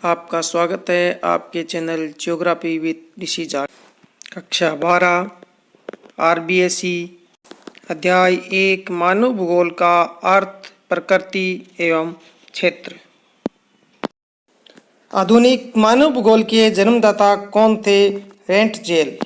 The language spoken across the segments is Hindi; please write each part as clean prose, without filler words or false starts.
आपका स्वागत है आपके चैनल ज्योग्राफी विद ऋषि जाट। कक्षा 12 RBSE अध्याय 1 मानव भूगोल का अर्थ, प्रकृति एवं क्षेत्र। आधुनिक मानव भूगोल के जन्मदाता कौन थे? रेंटजेल।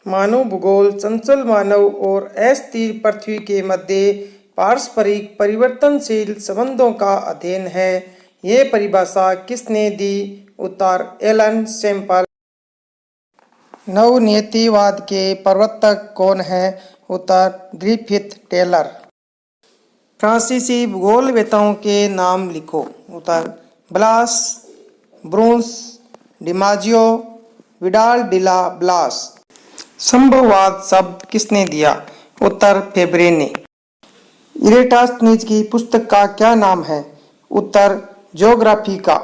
मानव भूगोल चंचल मानव और अस्थिर पृथ्वी के मध्य पारस्परिक परिवर्तनशील संबंधों का अध्ययन है। ये परिभाषा किसने दी? उत्तर एलन सैंपल। नवनियतिवाद के प्रवर्तक कौन है? उत्तर ग्रिफिथ टेलर। फ्रांसीसी भूगोलवेत्ताओं के नाम लिखो। उत्तर ब्लास, ब्रून्स, डिमाजियो, विडाल डिला ब्लास। संभववाद शब्द किसने दिया? उत्तर फेब्रे ने। इरेटास्थनीज की पुस्तक का क्या नाम है? उत्तर ज्योग्राफिका।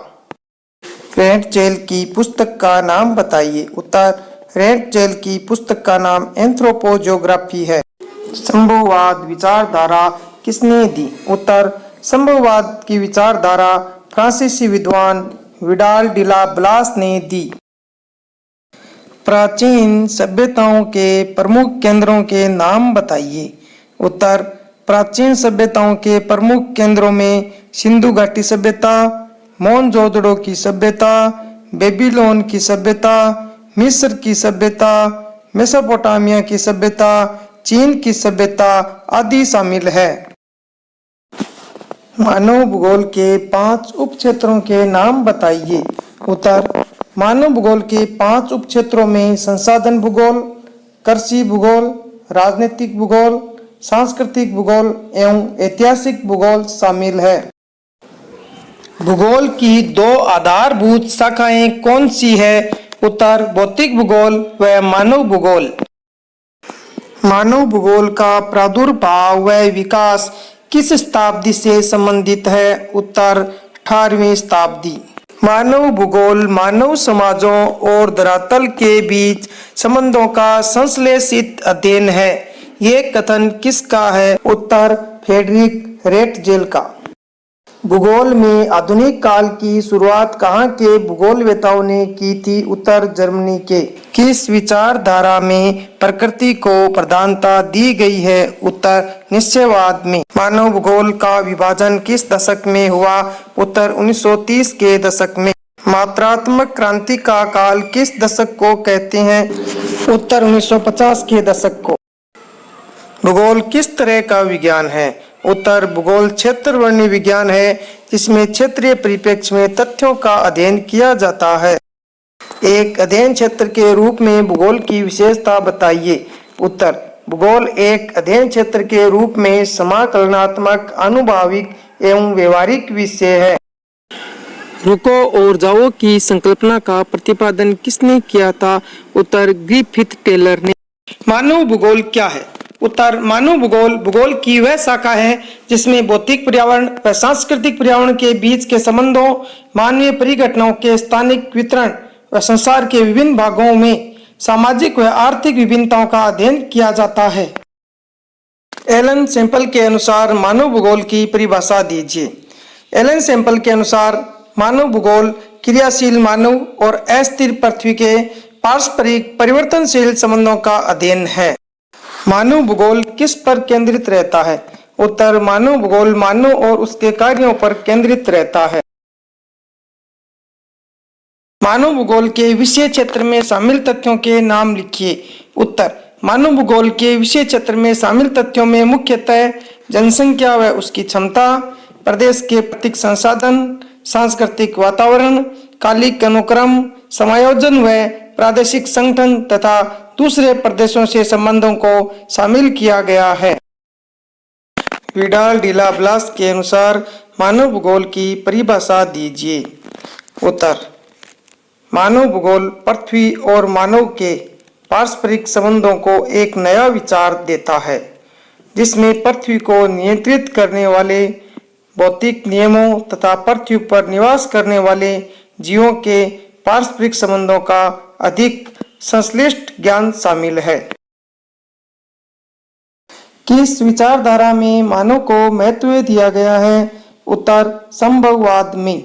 रेंटजेल की पुस्तक का नाम बताइए। उत्तर रेंटजेल की पुस्तक का नाम एंथ्रोपोज्योग्राफी है। संभववाद विचारधारा किसने दी? उत्तर संभववाद की विचारधारा फ्रांसीसी विद्वान विडाल डिला ब्लास ने दी। प्राचीन सभ्यताओं के प्रमुख केंद्रों के नाम बताइए। उत्तर प्राचीन सभ्यताओं के प्रमुख केंद्रों में सिंधु घाटी सभ्यता, मोहनजोदड़ो की सभ्यता, बेबीलोन की सभ्यता, मिस्र की सभ्यता, मेसोपोटामिया की सभ्यता, चीन की सभ्यता आदि शामिल है। मानव भूगोल के 5 उपक्षेत्रों के नाम बताइए। उत्तर मानव भूगोल के 5 उपक्षेत्रों में संसाधन भूगोल, कृषि भूगोल, राजनीतिक भूगोल, सांस्कृतिक भूगोल एवं ऐतिहासिक भूगोल शामिल है। भूगोल की 2 आधारभूत शाखाएं कौन सी है? उत्तर भौतिक भूगोल व मानव भूगोल। मानव भूगोल का प्रादुर्भाव व विकास किस शताब्दी से संबंधित है? उत्तर 18वीं शताब्दी। मानव भूगोल मानव समाजों और धरातल के बीच संबंधों का संश्लेषित अध्ययन है। ये कथन किसका है? उत्तर फ्रेडरिक रेंटजेल का। भूगोल में आधुनिक काल की शुरुआत कहाँ के भूगोलवेत्ताओं ने की थी? उत्तर जर्मनी के। किस विचारधारा में प्रकृति को प्रधानता दी गई है? उत्तर निश्चयवाद में। मानव भूगोल का विभाजन किस दशक में हुआ? उत्तर 1930 के दशक में। मात्रात्मक क्रांति का काल किस दशक को कहते हैं? उत्तर 1950 के दशक को। भूगोल किस तरह का विज्ञान है? उत्तर भूगोल क्षेत्रवर्णी विज्ञान है, जिसमें क्षेत्रीय परिप्रेक्ष्य में तथ्यों का अध्ययन किया जाता है। एक अध्ययन क्षेत्र के रूप में भूगोल की विशेषता बताइए। उत्तर भूगोल एक अध्ययन क्षेत्र के रूप में समाकलनात्मक, आनुभविक एवं व्यवहारिक विषय है। रुको और जाओ की संकल्पना का प्रतिपादन किसने किया था? उत्तर ग्रिफिथ टेलर ने। मानव भूगोल क्या है? उत्तर मानव भूगोल भूगोल की वह शाखा है जिसमें भौतिक पर्यावरण व सांस्कृतिक पर्यावरण के बीच के संबंधों, मानवीय परिघटनाओं के स्थानिक वितरण व संसार के विभिन्न भागों में सामाजिक व आर्थिक विभिन्नताओं का अध्ययन किया जाता है। एलन सैंपल के अनुसार मानव भूगोल की परिभाषा दीजिए। एलन सैंपल के अनुसार मानव भूगोल क्रियाशील मानव और अस्थिर पृथ्वी के पारस्परिक परिवर्तनशील संबंधों का अध्ययन है। मानव भूगोल किस पर केंद्रित रहता है? उत्तर मानव भूगोल मानव और उसके कार्यों पर केंद्रित रहता है। मानव भूगोल के विषय क्षेत्र में शामिल तथ्यों के नाम लिखिए। उत्तर मानव भूगोल के विषय क्षेत्र में शामिल तथ्यों में मुख्यतः जनसंख्या व उसकी क्षमता, प्रदेश के प्राकृतिक संसाधन, सांस्कृतिक वातावरण, कालिक अनुक्रम, समायोजन व प्रादेशिक संगठन तथा दूसरे प्रदेशों से संबंधों को शामिल किया गया है। विडाल डिला ब्लास के अनुसार मानव भूगोल की परिभाषा दीजिए। उत्तर मानव भूगोल पृथ्वी और मानव के पारस्परिक संबंधों को एक नया विचार देता है, जिसमें पृथ्वी को नियंत्रित करने वाले भौतिक नियमों तथा पृथ्वी पर निवास करने वाले जीवों के पारस्परिक संबंधों का अधिक संश्लिष्ट ज्ञान शामिल है। किस विचारधारा में मानव को महत्व दिया गया है? उत्तर संभववाद में।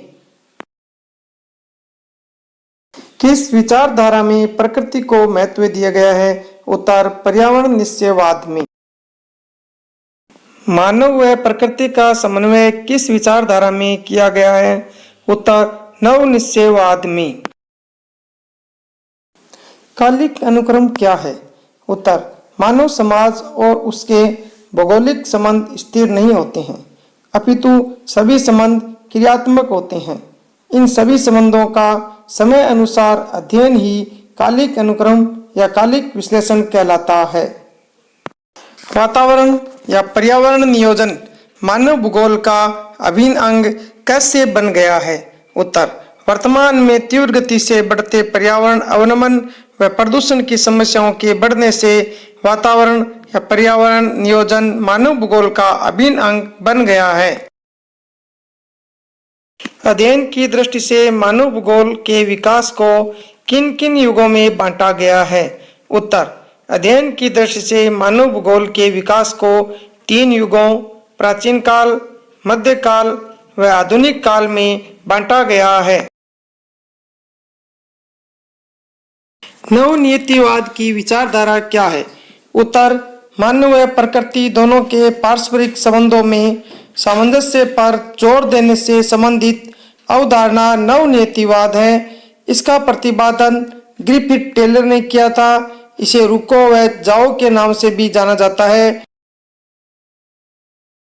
किस विचारधारा में प्रकृति को महत्व दिया गया है? उत्तर पर्यावरण निश्चयवाद में। मानव व प्रकृति का समन्वय किस विचारधारा में किया गया है? उत्तर नव निश्चयवाद में। कालिक अनुक्रम क्या है? उत्तर मानव समाज और उसके भौगोलिक संबंध स्थिर नहीं होते हैं, अपितु सभी संबंध क्रियात्मक होते हैं। इन सभी संबंधों का समय अनुसार अध्ययन ही कालिक अनुक्रम या कालिक विश्लेषण कहलाता है। वातावरण या पर्यावरण नियोजन मानव भूगोल का अभिन्न अंग कैसे बन गया है? उत्तर वर्तमान में तीव्र गति से बढ़ते पर्यावरण अवनमन व प्रदूषण की समस्याओं के बढ़ने से वातावरण या पर्यावरण नियोजन मानव भूगोल का अभिन्न अंग बन गया है। अध्ययन की दृष्टि से मानव भूगोल के विकास को किन किन युगों में बांटा गया है? उत्तर अध्ययन की दृष्टि से मानव भूगोल के विकास को 3 युगों प्राचीन काल, मध्यकाल व आधुनिक काल में बांटा गया है। नवनियतिवाद की विचारधारा क्या है? उत्तर मानव व प्रकृति दोनों के पारस्परिक संबंधों में सामंजस्य पर जोर देने से संबंधित अवधारणा नवनियतिवाद है। इसका प्रतिपादन ग्रिफिथ टेलर ने किया था। इसे रुको व जाओ के नाम से भी जाना जाता है।